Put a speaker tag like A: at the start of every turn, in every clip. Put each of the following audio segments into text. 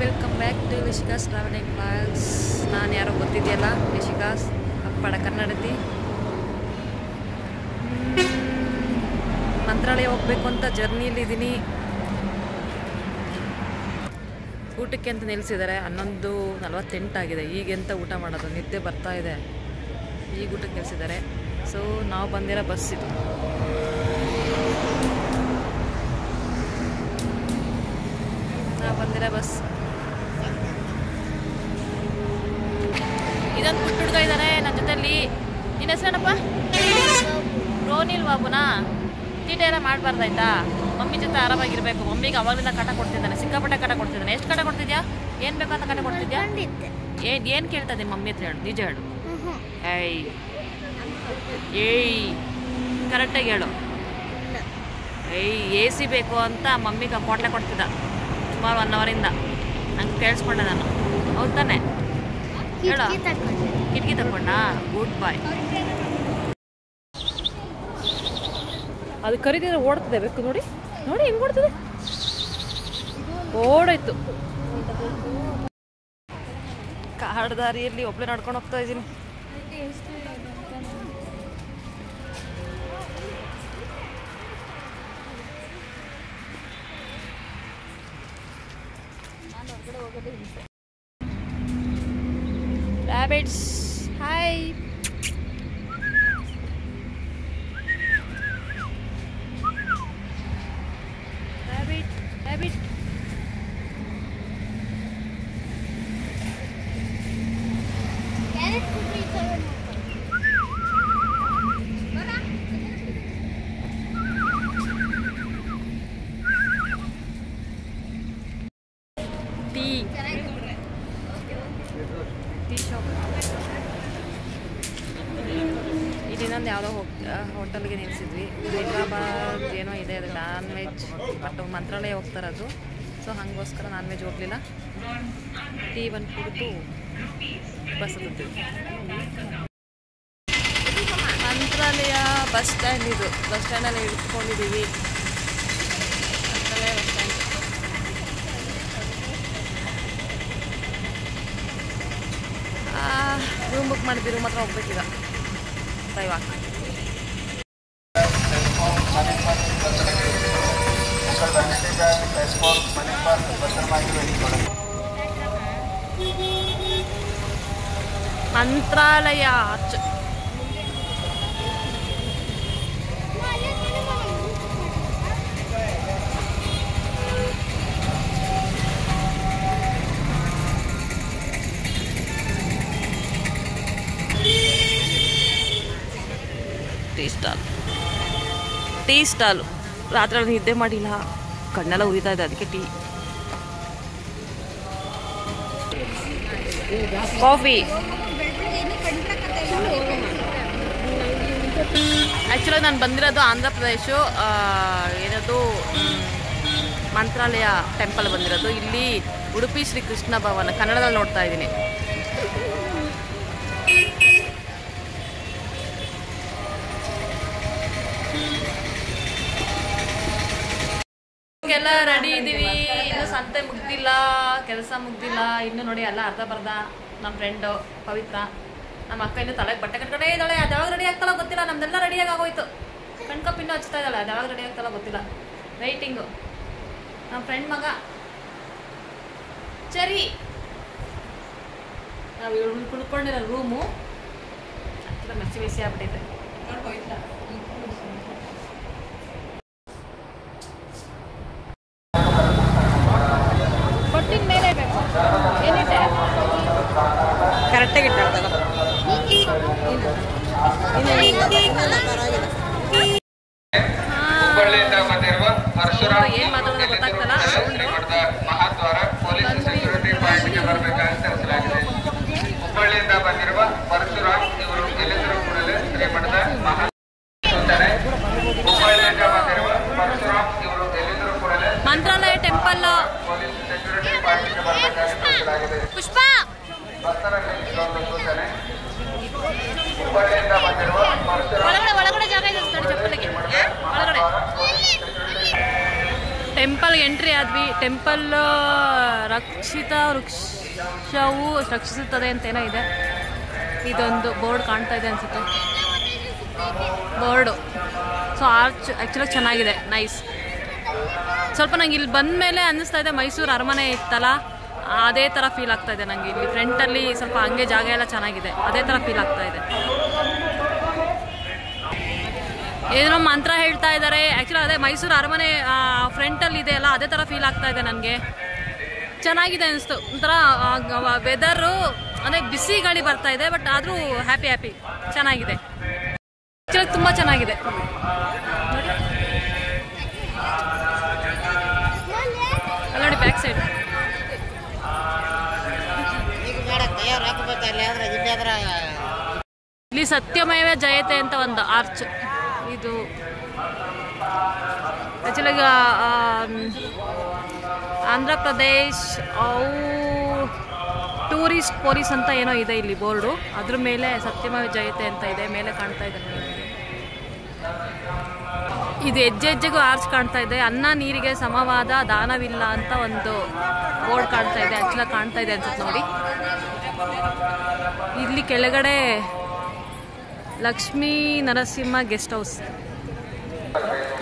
A: Welcome back to Rishika's travelling blogs. ನಾನು ಯಾರೋ ಗೊತ್ತಿದೆಯಲ್ಲ, ರಿಷಿಕಾಸ್ ಅಪ್ಪಡ ಕನ್ನಡತಿ. ಮಂತ್ರಾಲಯ ಹೋಗ್ಬೇಕು ಅಂತ ಜರ್ನಿಯಲ್ಲಿದ್ದೀನಿ. ಊಟಕ್ಕೆ ಅಂತ ನಿಲ್ಲಿಸಿದ್ದಾರೆ. 11:48 ಆಗಿದೆ. ಈಗೆಂತ ಊಟ ಮಾಡೋದು, ನಿದ್ದೆ ಬರ್ತಾ ಇದೆ. ಈಗ ಊಟಕ್ಕೆ ನಿಲ್ಲಿಸಿದ್ದಾರೆ. ಸೊ ನಾವು ಬಂದಿರೋ ಬಸ್ ಇದು. ನಾವು ಬಂದಿರೋ ಬಸ್ ಇದೊಂದು ಪುಟ್ಟ ಹುಡುಗ ಇದ್ದಾರೆ ನನ್ನ ಜೊತೆಯಲ್ಲಿ. ನಿನ್ನ ಹೆಸರೇನಪ್ಪ? ರೋನಿಲ್ ಬಾಬುನಾ? ತೀಟ ಎಲ್ಲ ಮಾಡಬಾರ್ದಾಯ್ತಾ? ಮಮ್ಮಿ ಜೊತೆ ಆರಾಮಾಗಿರ್ಬೇಕು. ಮಮ್ಮಿಗೆ ಅವಾಗಲಿಂದ ಕಾಟ ಕೊಡ್ತಿದ್ದಾನೆ, ಸಿಕ್ಕಾಪಟ್ಟೆ ಕಾಟ ಕೊಡ್ತಿದ್ದಾನೆ. ಎಷ್ಟು ಕಾಟ ಕೊಡ್ತಿದ್ಯಾ? ಏನು ಬೇಕಂತ ಕಾಟ ಕೊಡ್ತಿದ್ಯಾ? ಏನು ಕೇಳ್ತಾ ಇದ್ದೀನಿ ಮಮ್ಮಿ ಹತ್ರ? ಹೇಳು, ನಿಜ ಹೇಳು. ಏಯ್ ಕರೆಕ್ಟಾಗಿ ಹೇಳು. ಎ ಸಿ ಬೇಕು ಅಂತ ಮಮ್ಮಿಗೆ ಕೋಟ್ಲೆ ಕೊಡ್ತಿದ್ದ ಸುಮಾರು 1 ಅವರಿಂದ. ನಂಗೆ ಕೇಳಿಸ್ಕೊಂಡೆ ನಾನು. ಹೌದು ತಾನೆ? ಹೇಳು. ಕಿಟಕಿ ತಗೊಂಡ. ಗುಡ್ ಬಾಯ್. ಅದು ಕರೀದಿದ್ರೆ ಓಡ್ತದೆ ಬೇಕು. ನೋಡಿ ನೋಡಿ ಹೆಂಗೆ ಓಡ್ತದೆ. ಓಡಾಯ್ತು. ಕಾಡು ದಾರಿಯಲ್ಲಿ ಒಬ್ಬಳೆ ನಡ್ಕೊಂಡು ಹೋಗ್ತಾ ಇದ್ದೀನಿ. Rabbits, hi. Rabbit, rabbit.
B: Carrot putri itu.
A: Tea. ಇನ್ನೊಂದು ಯಾವುದೋ ಹೋಟೆಲ್ಗೆ ನಿಲ್ಲಿಸಿದ್ವಿ. ಹೈದ್ರಾಬಾದ್ ಏನೋ ಇದೆ, ಅದು ನಾನ್ ವೆಜ್. ಬಟ್ ಮಂತ್ರಾಲಯ ಹೋಗ್ತಾರದು. ಸೊ ಹಾಗೋಸ್ಕರ ನಾನ್ ವೆಜ್ ಹೋಗಲಿಲ್ಲ. ಟೀ ಒಂದು ಕುಡಿದು ಬಸ್ ಹತ್ತಿದ್ವಿ. ಮಂತ್ರಾಲಯ ಬಸ್ ಸ್ಟ್ಯಾಂಡ್ ಇದು. ಬಸ್ ಸ್ಟ್ಯಾಂಡಲ್ಲಿ ಇಟ್ಕೊಂಡಿದ್ದೀವಿ. Mantralaya bus stand. Room book ಮಾಡಿದ್ವಿ. ರೂಮ್ ಹತ್ರ ಹೋಗ್ಬೇಕೀಗ. ದಯವಾಕ್ ಮಂತ್ರಾಲಯ ಟೀ ಸ್ಟಾಲು. ರಾತ್ರಿ ನಿದ್ದೆ ಮಾಡಿಲ್ಲ, ಕಣ್ಣೆಲ್ಲ ಉರಿತಾ ಇದೆ, ಅದಕ್ಕೆ ಟೀ. ಕಾಫಿ. ಆ್ಯಕ್ಚುಲಿ ನಾನು ಬಂದಿರೋದು ಆಂಧ್ರ ಪ್ರದೇಶ. ಏನದು ಮಂತ್ರಾಲಯ ಟೆಂಪಲ್ ಬಂದಿರೋದು. ಇಲ್ಲಿ ಉಡುಪಿ ಶ್ರೀ ಕೃಷ್ಣ ಭವನ ಕನ್ನಡದಲ್ಲಿ ನೋಡ್ತಾ ಇದ್ದೀನಿ. ಎಲ್ಲ ರೆಡಿ ಇದ್ದೀವಿ. ಇನ್ನು ಸಂತೆ ಮುಗ್ದಿಲ್ಲ, ಕೆಲಸ ಮುಗ್ದಿಲ್ಲ. ಇನ್ನು ನೋಡಿ ಎಲ್ಲ ಅರ್ಧ ಬರ್ಧ. ನಮ್ಮ ಫ್ರೆಂಡು ಪವಿತ್ರ, ನಮ್ಮ ಅಕ್ಕ ಇನ್ನು ತಲೆಗೆ ಬಟ್ಟೆ ಕಟ್ಕೊಂಡೇ ಇದ್ದಾಳೆ. ಅದು ಯಾವಾಗ ರೆಡಿ ಆಗ್ತಾಳೋ ಗೊತ್ತಿಲ್ಲ. ನಮ್ದೆಲ್ಲ ರೆಡಿಯಾಗಿ ಆಗೋಯ್ತು. ಕಣ್ಕಪ್ ಇನ್ನೂ ಹಚ್ತಾ ಇದ್ದಾಳೆ. ಅದು ಯಾವಾಗ ರೆಡಿ ಆಗ್ತಾಳೋ ಗೊತ್ತಿಲ್ಲ. ವೆಯ್ಟಿಂಗು. ನಮ್ಮ ಫ್ರೆಂಡ್ ಮಗ ಸರಿ. ನಾವು ಕುಳ್ಕೊಂಡಿರೋ ರೂಮು ಹತ್ತಿರ ಮೆಚ್ಚಿ ಮೆಸಿ ಆಗ್ಬಿಟ್ಟಿದೆ. ಕೊಟ್ಟಿನ ಮೇಲೆ ಬೇಕು. ಏನಿದೆ ಕರೆಕ್ಟಾಗಿ ಇಟ್ಟಾಗ ಏನು ಮಾತಾಡೋದು ಗೊತ್ತಾಗ್ತಲ್ಲ.
C: ಹುಬ್ಬಳ್ಳಿಯಿಂದ ಬಂದಿರುವ ಪರಶುರಾಮ್ ಇವರು ಎಲ್ಲಿದ್ದರೂ ಕೂಡಲೇ ಶ್ರೀಮಠದ
A: ಮಂತ್ರಾಲಯ ಟೆಂಪಲ್. ಪುಷ್ಪ ಒಳಗಡೆ ಜಾಗ ಇದೆ ಚಪ್ಪಲಿಗೆ. ಒಳಗಡೆ ಟೆಂಪಲ್ ಎಂಟ್ರಿ ಆದ್ವಿ. ಟೆಂಪಲ್ ರಕ್ಷಿತ ವೃಕ್ಷವು ರಕ್ಷಿಸುತ್ತದೆ ಅಂತೇನೋ ಇದೆ. ಇದೊಂದು ಬೋರ್ಡ್ ಕಾಣ್ತಾ ಇದೆ ಅನಿಸುತ್ತೆ, ಬೋರ್ಡು. ಸೊ ಆರ್ಚ್ ಆ್ಯಕ್ಚುಲಾಗಿ ಚೆನ್ನಾಗಿದೆ, ನೈಸ್. ಸ್ವಲ್ಪ ನಂಗೆ ಇಲ್ಲಿ ಬಂದ ಮೇಲೆ ಅನ್ನಿಸ್ತಾ ಇದೆ ಮೈಸೂರು ಅರಮನೆ ಇತ್ತಲ್ಲ ಅದೇ ಥರ ಫೀಲ್ ಆಗ್ತಾ ಇದೆ ನನಗೆ. ಇಲ್ಲಿ ಫ್ರಂಟಲ್ಲಿ ಸ್ವಲ್ಪ ಹಂಗೆ ಜಾಗ ಎಲ್ಲ ಚೆನ್ನಾಗಿದೆ, ಅದೇ ಥರ ಫೀಲ್ ಆಗ್ತಾ ಇದೆ. ಏನೋ ಮಂತ್ರ ಹೇಳ್ತಾ ಇದ್ದಾರೆ, ಆ್ಯಕ್ಚುಲಿ ಅದೇ ಮೈಸೂರು ಅರಮನೆ ಫ್ರಂಟಲ್ಲಿ ಇದೆ ಅಲ್ಲ ಅದೇ ಥರ ಫೀಲ್ ಆಗ್ತಾ ಇದೆ ನನಗೆ. ಚೆನ್ನಾಗಿದೆ ಅನಿಸ್ತು. ಒಂಥರ ವೆದರು ಅಂದರೆ ಬಿಸಿ ಗಾಳಿ ಬರ್ತಾ ಇದೆ, ಬಟ್ ಆದರೂ ಹ್ಯಾಪಿ ಚೆನ್ನಾಗಿದೆ. ಆ್ಯಕ್ಚುಲಿ ತುಂಬ ಚೆನ್ನಾಗಿದೆ ನೋಡಿ ಬ್ಯಾಕ್ ಸೈಡ್. ಇಲ್ಲಿ ಸತ್ಯಮೇವ ಜಯತೆ ಅಂತ ಒಂದು ಆರ್ಚ್. ಇದು actually Andhra Pradesh tourist police ಅಂತ ಏನೋ ಇದೆ ಇಲ್ಲಿ ಬೋರ್ಡು, ಅದ್ರ ಮೇಲೆ ಸತ್ಯಮೇವ ಜಯತೆ ಅಂತ ಇದೆ, ಮೇಲೆ ಕಾಣ್ತಾ ಇದೆ. ಇದು ಹೆಜ್ಜೆಗೂ ಆರ್ಚ್ ಕಾಣ್ತಾ ಇದೆ. ಅನ್ನ ನೀರಿಗೆ ಸಮವಾದ ದಾನವಿಲ್ಲ ಅಂತ ಒಂದು ಬೋರ್ಡ್ ಕಾಣ್ತಾ ಇದೆ, ಆ್ಯಕ್ಚುಲಾಗಿ ಕಾಣ್ತಾ ಇದೆ ಅನ್ಸುತ್ತೆ ನೋಡಿ. ಇಲ್ಲಿ ಕೆಳಗಡೆ ಲಕ್ಷ್ಮೀ ನರಸಿಂಹ ಗೆಸ್ಟ್ ಹೌಸ್.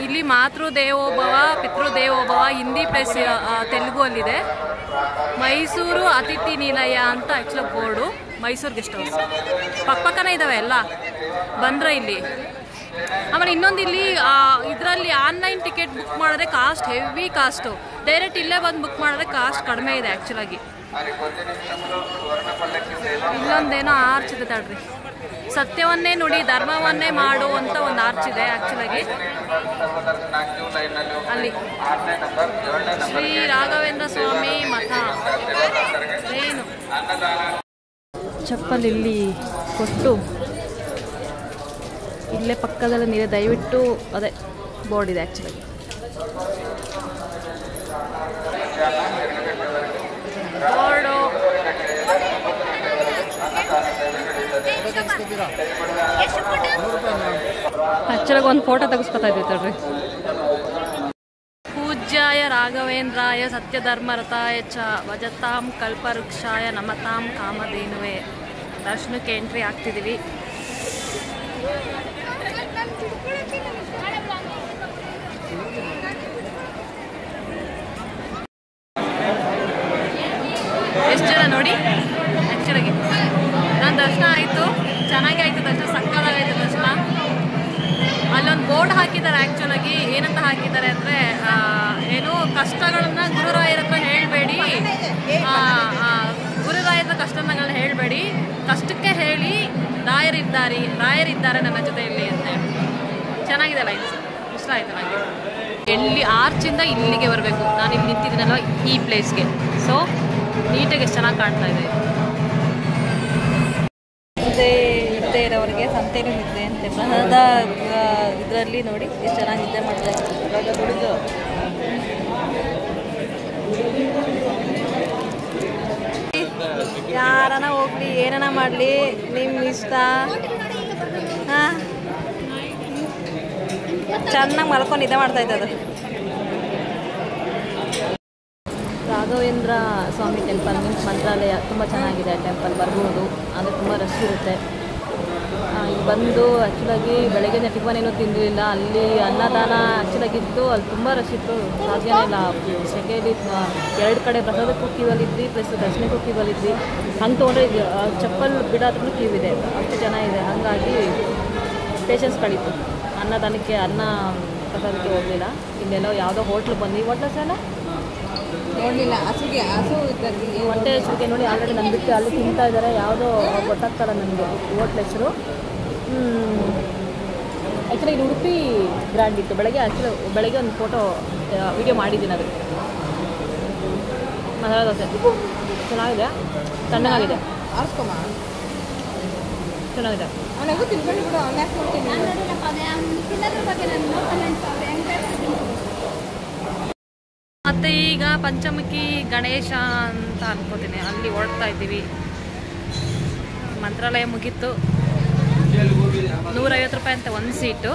A: ಇಲ್ಲಿ ಮಾತೃದೇವೋಭವ ಪಿತೃದೇವೋಭವ ಹಿಂದಿ ಪ್ಲಸ್ ತೆಲುಗು ಅಲ್ಲಿದೆ. ಮೈಸೂರು ಅತಿಥಿ ನಿಲಯ ಅಂತ actually board, Mysuru guest house ಪಕ್ಕನೇ ಇದ್ದಾವೆ ಎಲ್ಲ ಬಂದರೆ ಇಲ್ಲಿ. ಆಮೇಲೆ ಇನ್ನೊಂದು ಇಲ್ಲಿ ಇದರಲ್ಲಿ ಆನ್ಲೈನ್ ಟಿಕೆಟ್ ಬುಕ್ ಮಾಡಿದ್ರೆ ಕಾಸ್ಟ್ ಹೆವಿ ಕಾಸ್ಟು, ಡೈರೆಕ್ಟ್ ಇಲ್ಲೇ ಬಂದು ಬುಕ್ ಮಾಡಿದ್ರೆ ಕಾಸ್ಟ್ ಕಡಿಮೆ ಇದೆ ಆ್ಯಕ್ಚುಲಾಗಿ. ಇಲ್ಲೊಂದೇನೋ ಆರ್ಚ್ ಇದೆ ತಡ್ರಿ, ಸತ್ಯವನ್ನೇ ನುಡಿ ಧರ್ಮವನ್ನೇ ಮಾಡು ಅಂತ ಒಂದು ಆರ್ಚ್ ಇದೆ ಆ್ಯಕ್ಚುಲಾಗಿ ಅಲ್ಲಿ. ಶ್ರೀ ರಾಘವೇಂದ್ರ ಸ್ವಾಮಿ ಮಠ ಏನು ಚಪ್ಪಲ್ ಇಲ್ಲಿ ಕೊಟ್ಟು ಇಲ್ಲೇ ಪಕ್ಕದಲ್ಲಿ ನೀರೆ ದಯವಿಟ್ಟು ಅದೇ ಬೋರ್ಡ್ ಇದೆ ಆ್ಯಕ್ಚುಲಾಗಿ. ಬೋರ್ಡು ಆ್ಯಕ್ಚುಲಾಗಿ ಒಂದು ಫೋಟೋ ತೆಗೆಸ್ಕೊತಾ ಇದ್ವಿ ತಡ್ರಿ. ಪೂಜ್ಯಾಯ ರಾಘವೇಂದ್ರಾಯ ಸತ್ಯಧರ್ಮರತಾಯ ಚ ಭಜತಾಂ ಕಲ್ಪವೃಕ್ಷಾಯ ನಮತಾಂ ಕಾಮಧೇನುವೆ. ದರ್ಶನಕ್ಕೆ ಎಂಟ್ರಿ ಆಗ್ತಿದ್ದೀವಿ. ಎಷ್ಟು ಜನ ನೋಡಿ. ಆ್ಯಕ್ಚುಲಾಗಿ ನನ್ನ ದರ್ಶನ ಆಯಿತು, ಚೆನ್ನಾಗಿ ಆಯಿತು ದರ್ಶನ, ಸಕ್ಕತ್ತಾಗಾಯಿತು ದರ್ಶನ. ಅಲ್ಲೊಂದು ಬೋರ್ಡ್ ಹಾಕಿದ್ದಾರೆ ಆ್ಯಕ್ಚುಲಾಗಿ. ಏನಂತ ಹಾಕಿದ್ದಾರೆ ಅಂದರೆ ಏನು ಕಷ್ಟಗಳನ್ನ ಗುರುರಾಯರ ಹತ್ರ ಹೇಳಬೇಡಿ, ಗುರುರಾಯರ ಕಷ್ಟಗಳನ್ನ ಹೇಳಬೇಡಿ, ಕಷ್ಟಕ್ಕೆ ಹೇಳಿ ರಾಯರಿದ್ದಾರೆ ನನ್ನ ಜೊತೆಯಲ್ಲಿ ಅಂತ. ಚೆನ್ನಾಗಿದೆ ಲೈನ್ಸ್, ಇಷ್ಟ ಆಯಿತು ನನಗೆ. ಎಲ್ಲಿ ಆರ್ಚಿಂದ ಇಲ್ಲಿಗೆ ಬರಬೇಕು, ನಾನು ಇಲ್ಲಿ ನಿಂತಿದ್ದೀನಲ್ಲ ಈ ಪ್ಲೇಸ್ಗೆ. ಸೊ ನೀಟಾಗಿ ಎಷ್ಟು ಚೆನ್ನಾಗಿ ಕಾಣ್ತಾ ಇದೆ. ನಿದ್ದೆ ಇರೋರಿಗೆ ಸಂತೆನೂ ನಿದ್ದೆ ಅಂತೆ ಪ್ರಸಾದ ಇದರಲ್ಲಿ ನೋಡಿ ಎಷ್ಟು ಚೆನ್ನಾಗಿ ನಿದ್ದೆ ಮಾಡ್ತಾ ಇದ್ದಾರೆ. ದುಡಿದು ಯಾರನ ಹೋಗ್ಲಿ ಏನನ ಮಾಡಲಿ ನಿಮ್ಮ ಇಷ್ಟ. ಹಾಂ ಚೆನ್ನಾಗಿ ಮಲ್ಕೊಂಡು ನಿದ್ದೆ ಮಾಡ್ತಾ ಇದ್ದದು. ರಾಘವೇಂದ್ರ ಸ್ವಾಮಿ ಟೆಂಪಲ್ ಮೀನ್ಸ್ ಮಂತ್ರಾಲಯ ತುಂಬ ಚೆನ್ನಾಗಿದೆ. ಟೆಂಪಲ್ ಬರ್ಬೋದು, ಅಂದರೆ ತುಂಬ ರಶ್ ಇರುತ್ತೆ. ಇಲ್ಲಿ ಬಂದು ಆ್ಯಕ್ಚುಲಾಗಿ ಬೆಳಗ್ಗೆ ಟಿಫನೇನೂ ತಿಂದಿರಲಿಲ್ಲ. ಅಲ್ಲಿ ಅನ್ನದಾನ ಆ್ಯಕ್ಚುಲಾಗಿತ್ತು, ಅಲ್ಲಿ ತುಂಬ ರಶ್ ಇತ್ತು, ಸಾಧ್ಯನೇ ಇಲ್ಲ. ಸೆಕೆಯಲ್ಲಿ 2 ಕಡೆ ಪ್ರಸಾದಕ್ಕೂ ಕ್ಯೂವಲ್ಲಿದ್ವಿ, ಪ್ಲಸ್ ದರ್ಶನಕ್ಕೂ ಕ್ಯೂವಲ್ಲಿದ್ವಿ. ಹಂಗೆ ತೊಗೊಂಡ್ರೆ ಚಪ್ಪಲ್ ಬಿಡೋದ್ರೂ ಕ್ಯೂ ಇದೆ, ಅಷ್ಟು ಜನ ಇದೆ. ಹಾಗಾಗಿ ಪೇಷನ್ಸ್ ಕಳೀತು. ಅನ್ನದಾನಕ್ಕೆ ಅನ್ನ ಪ್ರಸಾದಕ್ಕೆ ಹೋಗಲಿಲ್ಲ. ಇಲ್ಲೆಲ್ಲೋ ಯಾವುದೋ ಹೋಟ್ಲು ಬಂದ್ವಿ, ಹೋಟ್ಲ ಸಲ ನೋಡಲಿಲ್ಲ. ಹೊಟ್ಟೆ ಹಸುವಿಗೆ ನೋಡಿ ಆಲ್ರೆಡಿ ನನ್ನ ಬಿಟ್ಟು ಅಲ್ಲಿ ತಿಂತಾ ಇದ್ದಾರೆ. ಯಾವುದೋ ಗೊತ್ತಾಗ್ತಲ್ಲ ನನಗೆ ಹೋಟ್ಲ್ ಹೆಸರು. ಆ್ಯಕ್ಚುಲಿ ಇದು ಉಡುಪಿ ಬ್ರ್ಯಾಂಡ್ ಇತ್ತು. ಬೆಳಗ್ಗೆ ಒಂದು ಫೋಟೋ ವಿಡಿಯೋ ಮಾಡಿದ್ದೀನಿ ಅದಕ್ಕೆ. ಮಸಾಲೆ ದೋಸೆ ಚೆನ್ನಾಗಿದೆ, ತಣ್ಣಗಾಗಿದೆ, ಚೆನ್ನಾಗಿದೆ. ಮತ್ತು ಈಗ ಪಂಚಮುಖಿ ಗಣೇಶ ಅಂತ ಅನ್ಕೋತೀನಿ, ಅಲ್ಲಿ ಓಡ್ತಾ ಇದ್ದೀವಿ. ಮಂತ್ರಾಲಯ ಮುಗೀತು. 150 ರೂಪಾಯಿ ಅಂತ ಒಂದು ಸೀಟು.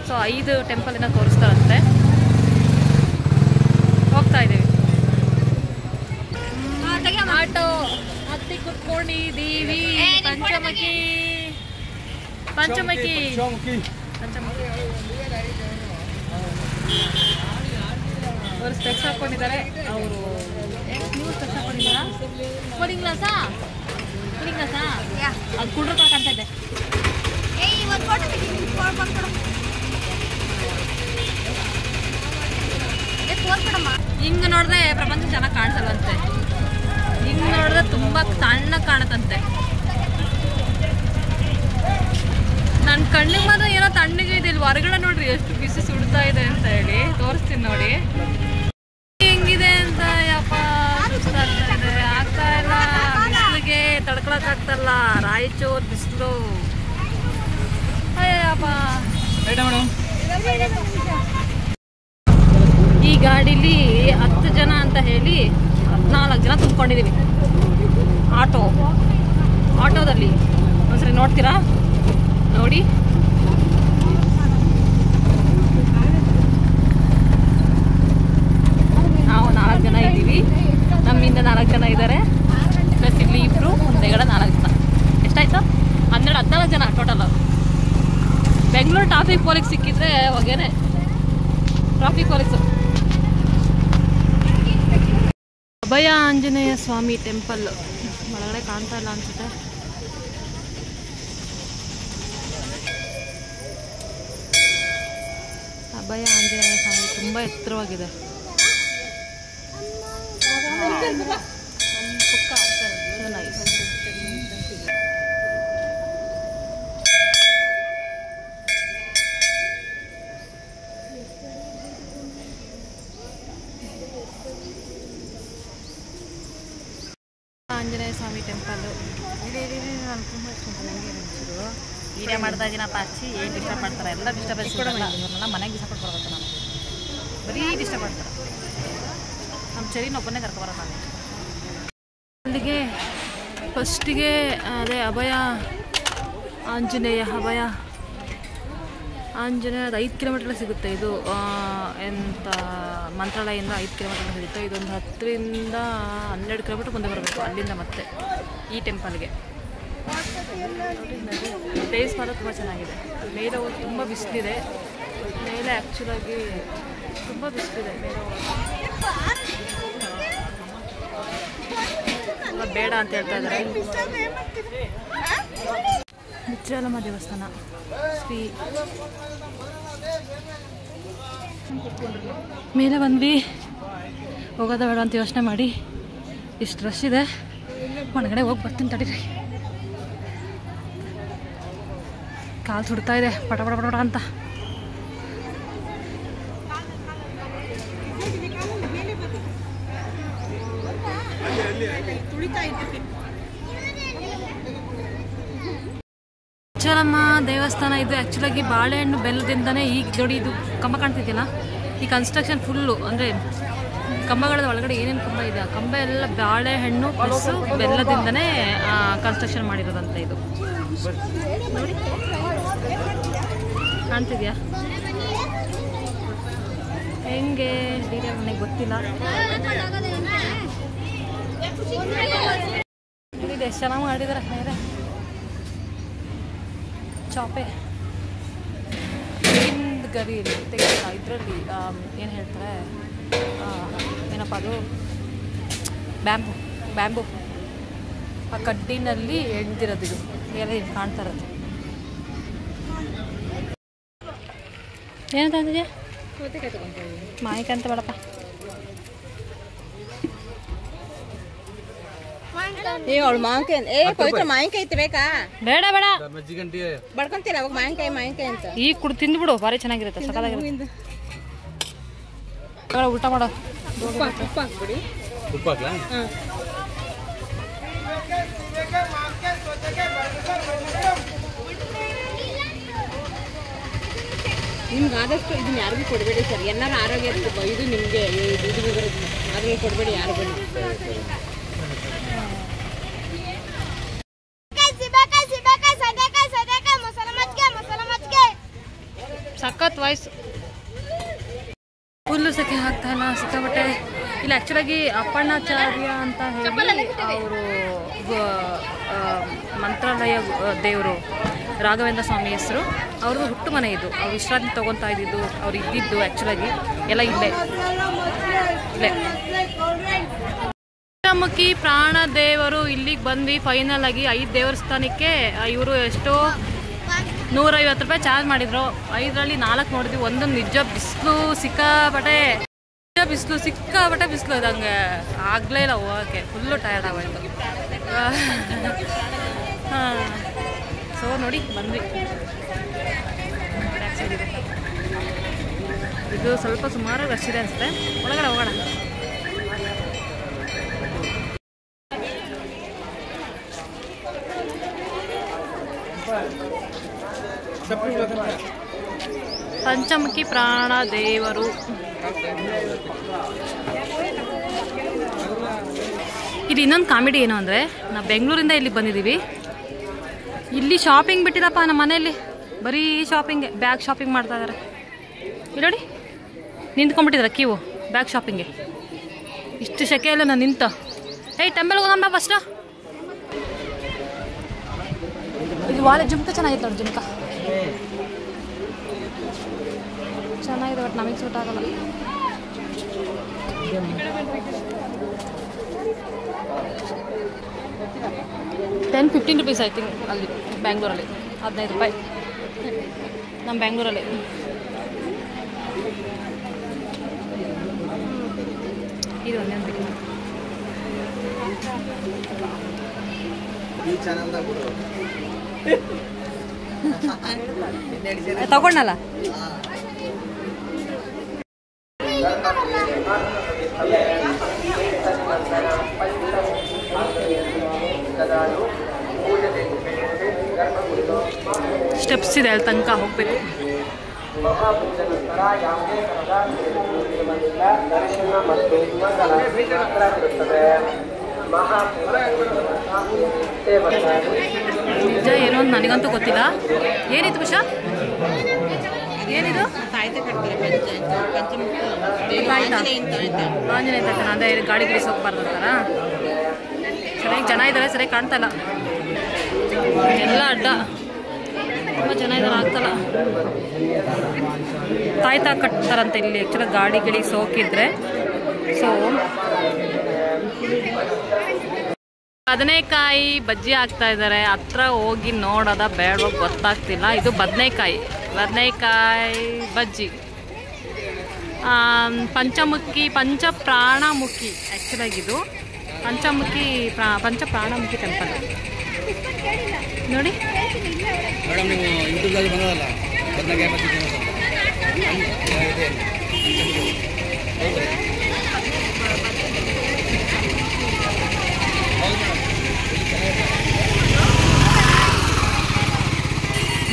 A: ಸೊ 5 ಟೆಂಪಲಿನ ತೋರಿಸ್ತಾರಂತೆ. ಹೋಗ್ತಾ ಇದ್ದೀವಿ. ಆಟೋ ಹತ್ತಿ ಕುತ್ಕೊಂಡಿದ್ದೀವಿ. ಪಂಚಮುಖಿ ಅವರು ಸ್ಪೆಕ್ಸ್ ಹಾಕೊಂಡಿದ್ದಾರೆ. ಅವರು ನೀವು ಸ್ಪೆಕ್ಸ್ ಹಾಕೊಂಡಿದ್ದೀರಾ? ಕೂಲಿಂಗ್ ಗ್ಲಾಸಾ ಅದು ಕುಡ್ರ ಕಾಣ್ತಾ ಇದೆ. ಹಿಂಗೆ ನೋಡಿದ್ರೆ ಪ್ರಪಂಚ ಚೆನ್ನಾಗಿ ಕಾಣಿಸಲ್ವಂತೆ. ಹಿಂಗೆ ನೋಡಿದ್ರೆ ತುಂಬ ತಣ್ಣಗೆ ಕಾಣುತ್ತಂತೆ. ನನ್ನ ಕಣ್ಣಿಗೆ ಮಾತ್ರ ಏನೋ ತಣ್ಣಗೆ ಇದೆ. ಇಲ್ಲಿ ಹೊರಗಡೆ ನೋಡ್ರಿ ಎಷ್ಟು ಬಿಸಿ ಸುಡ್ತಾ ಇದೆ ಅಂತ ಹೇಳಿ ತೋರಿಸ್ತೀನಿ ನೋಡಿ. ಹೆಂಗಿದೆ ಅಂತ ಯಪ್ಪ ಸುಸ್ತಾಗ್ತಾ ಇದೆ, ಆಗ್ತಾ ಇಲ್ಲ. ಬಿಸಿಲಿಗೆ ತಡ್ಕೊಳಕ್ಕಾಗ್ತಲ್ಲ. ರಾಯಚೂರು ಬಿಸಿಲು ಅಯ್ಯಪ್ಪ. ಈ ಗಾಡೀಲಿ 10 ಜನ ಅಂತ ಹೇಳಿ 14 ಜನ ತುಂಬ್ಕೊಂಡಿದ್ದೀವಿ. ಆಟೋದಲ್ಲಿ ಒಂದ್ಸರಿ ನೋಡ್ತೀರಾ? ನೋಡಿ, ನಾವು 4 ಜನ ಇದ್ದೀವಿ. ನಮ್ಮಿಂದ 4 ಜನ ಇದ್ದಾರೆ. ಪ್ಲಸ್ ಇಲ್ಲಿ ಇಬ್ಬರು, ಮುಂದೆಗಡೆ 4 ಜನ. ಎಷ್ಟಾಯ್ತು? 14 ಜನ ಟೋಟಲ್. ಬೆಂಗಳೂರು ಟ್ರಾಫಿಕ್ ಪೊಲೀಸ್ ಸಿಕ್ಕಿದ್ರೆ ಹೊಗೆನೆ. Traffic police. Abhaya Anjaneya Swamy temple ಒಳಗಡೆ ಕಾಣ್ತಾ ಇಲ್ಲ ಅನ್ಸುತ್ತೆ. ಅಭಯ ಆಂಜನೇಯ ಸ್ವಾಮಿ ತುಂಬ ಎತ್ತರವಾಗಿದೆ. ಆಂಜನೇಯ ಸ್ವಾಮಿ ಟೆಂಪಲ್ ವೀಡಿಯೋ ಮಾಡ್ತಾ ಇದ್ದೀನಪ್ಪ. ಹಚ್ಚಿ ಏನು ಡಿಸ್ಟರ್ಬ್ ಮಾಡ್ತಾರೆ, ಎಲ್ಲ ಡಿಸ್ಟರ್ಬೆನ್ಸ್ ಕೊಡಲ್ಲ. ಇವ್ರನ್ನೆಲ್ಲ ಮನೆಗೆ ಸಪೋರ್ಟ್ ಬರಬೇಕು. ನಾನು ಬರೀ ಡಿಸ್ಟರ್ಬ್ ಮಾಡ್ತಾರೆ. ನಮ್ಮ ಚರಿನೊಬ್ಬನೇ ಕರ್ಕೊಬರೋಣ. ಅಲ್ಲಿಗೆ ಫಸ್ಟಿಗೆ ಅದೇ ಅಭಯ ಆಂಜನೇಯ 5 ಕಿಲೋಮೀಟರ್ ಸಿಗುತ್ತೆ. ಇದು ಎಂತ ಮಂತ್ರಾಲಯದಿಂದ 5 ಕಿಲೋಮೀಟರ್ ಸಿಗುತ್ತೆ. ಇದೊಂದು 10ರಿಂದ 12 ಕಿಲೋಮೀಟರ್ ಮುಂದೆ ಬರಬೇಕು ಅಲ್ಲಿಂದ ಮತ್ತೆ ಈ ಟೆಂಪಲ್ಗೆ. ಪ್ಲೇಸ್ ಮಾತ್ರ ತುಂಬ ಚೆನ್ನಾಗಿದೆ. ಮೇಲೆ ಹೋಗಿ ತುಂಬ ಬಿಸಿಲಿದೆ. ಮೇಲೆ ಆ್ಯಕ್ಚುಲಾಗಿ ತುಂಬ ಬಿಸಿಲಿದೆ. ಮೇಲೆ ಹೋಗಿ ಬೇಡ ಅಂತ ಹೇಳ್ತಾ ಇದ್ದಾರೆ. ಮುಚ್ಚಾಲಮ್ಮ ದೇವಸ್ಥಾನ ಶ್ರೀ. ಮೇಲೆ ಬಂದ್ವಿ. ಹೋಗೋದ ಬೇಡ ಅಂತ ಯೋಚನೆ ಮಾಡಿ ಇಷ್ಟು ರಶ್ ಇದೆ. ಒಳಗಡೆ ಹೋಗಿ ಬರ್ತೀನಿ ತಡೀರಿ. ಕಾಲು ಸುಡ್ತಾ ಇದೆ ಪಟ ಪಟ ಪಟ ಅಂತ. ಮುಚ್ಚಾಲಮ್ಮ ದೇವಸ್ಥಾನ ಇದು ಆ್ಯಕ್ಚುಲಾಗಿ ಬಾಳೆಹಣ್ಣು ಬೆಲ್ಲದಿಂದನೇ. ಈಗ ನೋಡಿ ಇದು ಕಂಬ ಕಾಣ್ತಿದ್ದಿಲ್ಲ. ಈ ಕನ್ಸ್ಟ್ರಕ್ಷನ್ ಫುಲ್ಲು ಅಂದರೆ ಕಂಬಗಳ ಒಳಗಡೆ ಏನೇನು ಕಂಬ ಇದೆ ಆ ಕಂಬ ಎಲ್ಲ ಬಾಳೆಹಣ್ಣು ಪ್ಲಸ್ ಬೆಲ್ಲದಿಂದನೇ ಕನ್ಸ್ಟ್ರಕ್ಷನ್ ಮಾಡಿರೋದಂತ. ಇದು ನೋಡಿ ಕಾಣ್ತಿದ್ಯಾ ಹೆಂಗೆ? ಡೀಟೇಲ್ ನನಗೆ ಗೊತ್ತಿಲ್ಲ. ಇದು ಎಷ್ಟು ಚೆನ್ನಾಗಿ ಮಾಡಿದ್ದಾರೆ ಮೇಲೆ ಚಾಪೆ. ಗರಿ ತೆಗೆದ ಇದರಲ್ಲಿ ಏನು ಹೇಳ್ತಾರೆ, ಏನಪ್ಪ ಅದು, ಬ್ಯಾಂಬು ಆ ಕಡ್ಡಿನಲ್ಲಿ ಎಳ್ದಿರೋದು. ಇದು ಮೇಲೆ ಕಾಣ್ತಾ ಇರೋದು. ಏನಂತ ಅಂದಿದ್ಯಾ? ಮಾವಿನಕಾಯಿ ಅಂತ ಬೇಡಪ್ಪ.
B: ಅವಳು ಮಾವಿನಕಾಯಿ ಪವಿತ್ರ ಮಾವಿನಕಾಯಿ ಬೇಕಾ?
A: ಬೇಡ ಬೇಡ
B: ಬಡ್ಕೊಂತೀರ ಅವಾಗ ಮಾವಿನಕಾಯಿ ಅಂತ.
A: ಈಗ ಕುಡ್ ತಿಂದ್ಬಿಡು, ಭಾರಿ ಚೆನ್ನಾಗಿರುತ್ತೆ, ಸಕ್ಕತ್ತಾಗಿರುತ್ತೆ. ಊಟ ಮಾಡೋ
B: ಉಪ್ಪು ಹಾಕ್ಬಿಡಿ.
D: ಉಪ್ಪು ಹಾಕ್ಲಾ?
B: ನಿಮ್ಗೆ ಆದಷ್ಟು ಇದನ್ನ ಯಾರಿಗೂ ಕೊಡಬೇಡಿ ಸರ್. ಎಲ್ಲರೂ ಆರೋಗ್ಯ ಇದು ನಿಮಗೆ ಇದು ಬರುತ್ತೆ, ಅದ್ರಲ್ಲಿ ಕೊಡಬೇಡಿ ಯಾರು ಬನ್ನಿ.
A: ಸಖತ್ ವಾಯ್ಸ್. ಹುಲ್ಲು ಸೆಕೆ ಹಾಕ್ತಾ ಇಲ್ಲ, ಸಿಕ್ಕಾಬಟ್ಟೆ ಇಲ್ಲಿ ಆ್ಯಕ್ಚುಲಾಗಿ ಅಪ್ಪಣ್ಣಾಚಾರ್ಯ ಅಂತ ಹೇಳಿ ಅವರು ಮಂತ್ರಾಲಯ ದೇವರು ರಾಘವೇಂದ್ರ ಸ್ವಾಮಿ ಹೆಸರು. ಅವ್ರದ್ದು ಹುಟ್ಟು ಮನೆ ಇದು. ಅವ್ರು ವಿಶ್ರಾಂತಿ ತೊಗೊತಾ ಇದ್ದಿದ್ದು, ಅವ್ರು ಇದ್ದಿದ್ದು ಆ್ಯಕ್ಚುಲಾಗಿ ಎಲ್ಲ ಇಲ್ಲೇ. ಪಂಚಮುಖಿ ಪ್ರಾಣ ದೇವರು ಇಲ್ಲಿಗೆ ಬಂದ್ವಿ ಫೈನಲ್ ಆಗಿ. 5 ದೇವಸ್ಥಾನಕ್ಕೆ ಇವರು ಎಷ್ಟೋ 150 ರೂಪಾಯಿ ಚಾರ್ಜ್ ಮಾಡಿದ್ರು. 5ರಲ್ಲಿ 4 ನೋಡಿದ್ವಿ. ಒಂದೊಂದು ನಿಜ ಬಿಸಿಲು ಸಿಕ್ಕಾಪಟ್ಟೆ ಬಿಸಿಲು ಇದಂಗೆ ಆಗಲೇ ಇಲ್ಲ ಹೋಗೋಕ್ಕೆ. ಫುಲ್ಲು ಟಯರ್ಡ್ ಆಗೋಯ್ತು. ಹಾಂ, ಸೊ ನೋಡಿ ಬಂದ್ವಿ. ಇದು ಸ್ವಲ್ಪ ಸುಮಾರು ರಶ್ ಇದೆ ಅನಿಸುತ್ತೆ. ಒಳಗಡೆ ಹೋಗೋಣ. ಪಂಚಮುಖಿ ಪ್ರಾಣ ದೇವರು. ಇದು ಇನ್ನೊಂದು ಕಾಮಿಡಿ ಏನು ಅಂದರೆ, ನಾವು ಬೆಂಗಳೂರಿಂದ ಇಲ್ಲಿ ಬಂದಿದ್ದೀವಿ. ಇಲ್ಲಿ ಶಾಪಿಂಗ್ ಬಿಟ್ಟಿಲ್ಲಪ್ಪ ನಮ್ಮ ಮನೆಯಲ್ಲಿ. ಬರೀ ಶಾಪಿಂಗ್, ಬ್ಯಾಗ್ ಶಾಪಿಂಗ್ ಮಾಡ್ತಾ ಇದ್ದಾರೆ. ಇಲ್ಲಿ ನೋಡಿ, ನಿಂತ್ಕೊಂಡ್ಬಿಟ್ಟಿದ್ದಾರೆ ಕ್ಯೂ ಬ್ಯಾಗ್ ಶಾಪಿಂಗ್ಗೆ. ಇಷ್ಟು ಸೆಕೆಯಲ್ಲ ನಾನು ನಿಂತ. ಟೆಂಪಲ್ಗೆ ಹೋಗೋಣ ಫಸ್ಟು. ಇದು ವಾಲೆ ಜುಮ್ಕ ಚೆನ್ನಾಗಿತ್ತು ನೋಡಿ. ಜುಮ್ಕ ಚೆನ್ನಾಗಿದೆ, ಬಟ್ ನಮಗೆ ಸೂಟ್ ಆಗಲ್ಲ. $10-15 ಐ ಥಿಂಕ್ ಅಲ್ಲಿ ಬ್ಯಾಂಗ್ಳೂರಲ್ಲಿ. 15 ರೂಪಾಯಿ ನಮ್ಮ ಬ್ಯಾಂಗ್ಳೂರಲ್ಲಿ. ಇದು ಒಂದೇ ತಗೊಂಡಲ್ಲ. ಸ್ಟೆಪ್ಸ್ ಇದೆ, ಅಲ್ಲಿ ತನಕ ಹೋಗ್ಬೇಕು. ನಿಜ ಏನೋ ಅಂತ ನನಗಂತೂ ಗೊತ್ತಿಲ್ಲ. ಏನಿತ್ತು ವಿಷ? ಏನಿದು? ಆಂಜನೇಯ ತಕ್ಕ ಅದೇ ಗಾಡಿ ಗಿಡಿಸಿ ಹೋಗ್ಬಾರ್ದು ಅಂತಾರ. ಸರಿಯಾಗಿ ಜನ ಇದ್ದಾರೆ, ಸರಿಯಾಗಿ ಕಾಣ್ತಲ್ಲ. ಎಲ್ಲ ಅಡ್ಡ, ತುಂಬ ಜನ ಇದ್ದಾರೆ, ಆಗ್ತಲ್ಲ. ತಾಯ್ತಾ ಕಟ್ತಾರಂತೆ ಇಲ್ಲಿ ಆ್ಯಕ್ಚುಲಾಗಿ ಗಾಡಿ ಗಿಡಿ ಸೋಕಿದ್ರೆ. ಸೊ ಬದನೆಕಾಯಿ ಬಜ್ಜಿ ಹಾಕ್ತಾ ಇದ್ದಾರೆ. ಹತ್ರ ಹೋಗಿ ನೋಡೋದ ಬೇಡವ ಗೊತ್ತಾಗ್ತಿಲ್ಲ. ಇದು ಬದನೆಕಾಯಿ ಬಜ್ಜಿ. ಪಂಚಮುಖಿ ಪಂಚಪ್ರಾಣಮುಖಿ ಆ್ಯಕ್ಚುಲಾಗಿದು ಪಂಚಪ್ರಾಣಮುಖಿ ಟೆಂಪಲ್ ನೋಡಿ.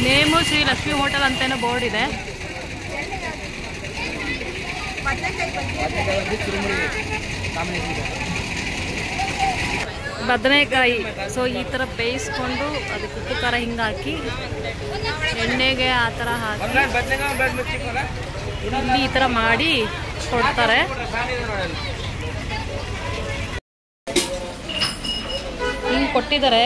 A: ನೇಮು ಶ್ರೀ ಲಕ್ಷ್ಮಿ ಹೋಟೆಲ್ ಅಂತೇನೋ ಬೋರ್ಡ್ ಇದೆ. ಬದನೆಕಾಯಿ ಸೊ ಈ ಥರ ಬೇಯಿಸ್ಕೊಂಡು ಅದಕ್ಕೆ ಉಪ್ಪು ಖಾರ ಹಿಂಗೆ ಹಾಕಿ ಎಣ್ಣೆಗೆ ಆ ಥರ ಹಾಕಿ ಇಲ್ಲಿ ಈ ಥರ ಮಾಡಿ ಕೊಡ್ತಾರೆ. ಹಿಂಗೆ ಕೊಟ್ಟಿದ್ದಾರೆ.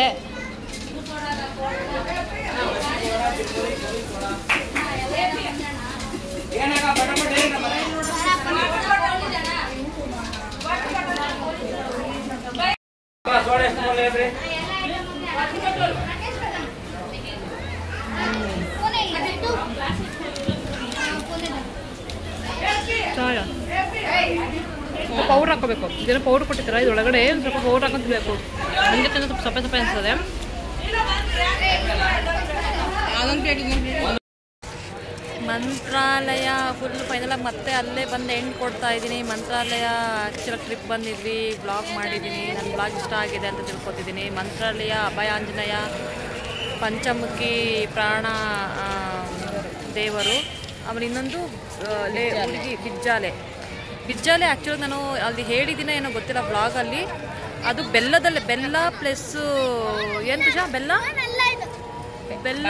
A: ಪೌಡ್ರ್ ಹಾಕೋಬೇಕು. ಇದೆಲ್ಲ ಪೌಡ್ರ್ ಕೊಟ್ಟಿರ್ತಾರೆ, ಇದರೊಳಗಡೆ ಸ್ವಲ್ಪ ಪೌಡ್ರ್ ಹಾಕೊಂತಿರ್ಬೇಕು. ನನಗೆ ತಂದು ಸ್ವಲ್ಪ ಸಪ್ಪೆ ಸಪ್ಪೆ ಅನಿಸ್ತದೆ. ಮಂತ್ರಾಲಯ ಫುಲ್ ಫೈನಲಾಗಿ ಮತ್ತೆ ಅಲ್ಲೇ ಬಂದು ಎಂಡ್ ಕೊಡ್ತಾ ಇದ್ದೀನಿ. ಮಂತ್ರಾಲಯ ಆ್ಯಕ್ಚುಲಾಗಿ ಟ್ರಿಪ್ ಬಂದಿದ್ವಿ, ಬ್ಲಾಗ್ ಮಾಡಿದ್ದೀನಿ. ನನ್ನ ಬ್ಲಾಗ್ ಇಷ್ಟ ಆಗಿದೆ ಅಂತ ತಿಳ್ಕೊತಿದ್ದೀನಿ. ಮಂತ್ರಾಲಯ, ಅಭಯ ಆಂಜನೇಯ, ಪಂಚಮುಖಿ ಪ್ರಾಣ ದೇವರು, ಆಮೇಲೆ ಇನ್ನೊಂದು ಹುಡುಗಿ ಬಿಜ್ಜಾಲೆ ಆ್ಯಕ್ಚುಲಿ ನಾನು ಅಲ್ಲಿ ಹೇಳಿದ್ದೀನ ಏನೋ ಗೊತ್ತಿಲ್ಲ ಬ್ಲಾಗಲ್ಲಿ. ಅದು ಬೆಲ್ಲ ಪ್ಲಸ್ಸು ಏನು ವಿಷಯ, ಬೆಲ್ಲ ಬೆಲ್ಲ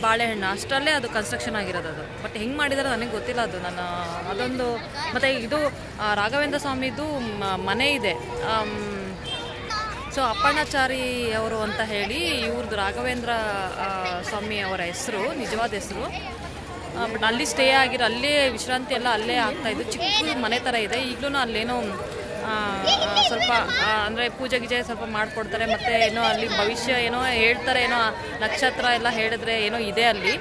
A: ಬಾಳೆಹಣ್ಣು ಅಷ್ಟರಲ್ಲೇ ಅದು ಕನ್ಸ್ಟ್ರಕ್ಷನ್ ಆಗಿರೋದು ಅದು. ಬಟ್ ಹೆಂಗೆ ಮಾಡಿದಾರೆ ನನಗೆ ಗೊತ್ತಿಲ್ಲ ಅದು. ನಾನು ಅದೊಂದು ಮತ್ತು ಇದು ರಾಘವೇಂದ್ರ ಸ್ವಾಮಿದು ಮನೆ ಇದೆ. ಸೊ ಅಪ್ಪಣ್ಣಾಚಾರಿ ಅವರು ಅಂತ ಹೇಳಿ ಇವ್ರದ್ದು ರಾಘವೇಂದ್ರ ಸ್ವಾಮಿ ಅವರ ಹೆಸರು, ನಿಜವಾದ ಹೆಸರು. ಬಟ್ ಅಲ್ಲಿ ಸ್ಟೇ ಆಗಿರೋ, ಅಲ್ಲೇ ವಿಶ್ರಾಂತಿ ಎಲ್ಲ ಅಲ್ಲೇ ಆಗ್ತಾಯಿದ್ದು. ಚಿಕ್ಕ ಮನೆ ಥರ ಇದೆ. ಈಗಲೂ ಅಲ್ಲೇನೋ ಸ್ವಲ್ಪ ಅಂದರೆ ಪೂಜೆ ಗೀಜೆ ಸ್ವಲ್ಪ ಮಾಡಿಕೊಡ್ತಾರೆ. ಮತ್ತು ಏನೋ ಅಲ್ಲಿ ಭವಿಷ್ಯ ಏನೋ ಹೇಳ್ತಾರೆ, ಏನೋ ನಕ್ಷತ್ರ ಎಲ್ಲ ಹೇಳಿದ್ರೆ ಏನೋ ಇದೆ ಅಲ್ಲಿ.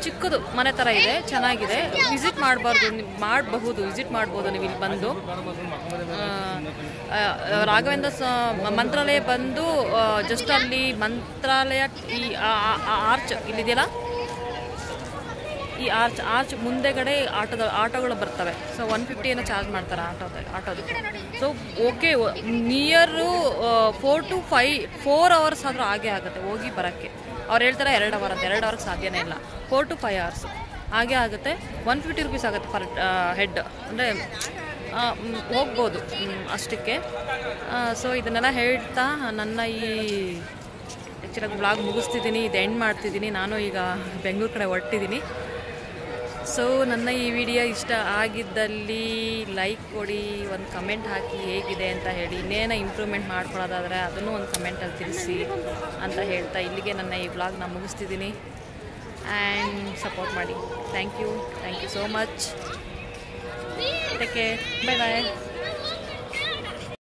A: ಚಿಕ್ಕದು ಮನೆ ಥರ ಇದೆ, ಚೆನ್ನಾಗಿದೆ. ವಿಸಿಟ್ ಮಾಡಬಹುದು ವಿಸಿಟ್ ಮಾಡ್ಬೋದು ನೀವು ಇಲ್ಲಿ ಬಂದು. ರಾಘವೇಂದ್ರ ಮಂತ್ರಾಲಯ ಬಂದು ಜಸ್ಟ್ ಅಲ್ಲಿ ಮಂತ್ರಾಲಯ ಈ ಆರ್ಚ್ ಇಲ್ಲಿದೆಯಲ್ಲ, ಈ ಆರ್ಚ್ ಮುಂದೆಗಡೆ ಆಟೋಗಳು ಬರ್ತವೆ. ಸೊ 150 ಏನೋ ಚಾರ್ಜ್ ಮಾಡ್ತಾರೆ ಆಟೋದು. So okay, near 4 to 4 hours ಆದರೂ ಹಾಗೆ ಆಗುತ್ತೆ ಹೋಗಿ ಬರೋಕ್ಕೆ. ಅವ್ರು ಹೇಳ್ತಾರೆ 2 hour ಅಂತ. 2 hours ಸಾಧ್ಯನೇ ಇಲ್ಲ. 4 to 5 hours ಹಾಗೆ ಆಗುತ್ತೆ. 150 rupees ಆಗುತ್ತೆ ಪರ್ ಹೆಡ್. ಅಂದರೆ ಹೋಗ್ಬೋದು ಅಷ್ಟಕ್ಕೆ. ಸೊ ಇದನ್ನೆಲ್ಲ ಹೇಳ್ತಾ ನನ್ನ ಈ ಆ್ಯಕ್ಚುಲಾಗಿ ಬ್ಲಾಗ್ ಮುಗಿಸ್ತಿದ್ದೀನಿ, ಇದು ಎಂಡ್ ಮಾಡ್ತಿದ್ದೀನಿ. ನಾನು ಈಗ ಬೆಂಗಳೂರು ಕಡೆ ಹೊರಟಿದ್ದೀನಿ. ಸೊ ನನ್ನ ಈ ವಿಡಿಯೋ ಇಷ್ಟ ಆಗಿದ್ದಲ್ಲಿ ಲೈಕ್ ಕೊಡಿ, ಒಂದು ಕಮೆಂಟ್ ಹಾಕಿ ಹೇಗಿದೆ ಅಂತ ಹೇಳಿ. ಇನ್ನೇನೋ ಇಂಪ್ರೂವ್ಮೆಂಟ್ ಮಾಡ್ಕೊಳ್ಳೋದಾದರೆ ಅದನ್ನು ಒಂದು ಕಮೆಂಟಲ್ಲಿ ತಿಳಿಸಿ ಅಂತ ಹೇಳ್ತಾ ಇಲ್ಲಿಗೆ ನನ್ನ ಈ ವ್ಲಾಗ್ನ ಮುಗಿಸ್ತಿದ್ದೀನಿ. ಆ್ಯಂಡ್ ಸಪೋರ್ಟ್ ಮಾಡಿ. Thank you so much. Take care. Bye bye.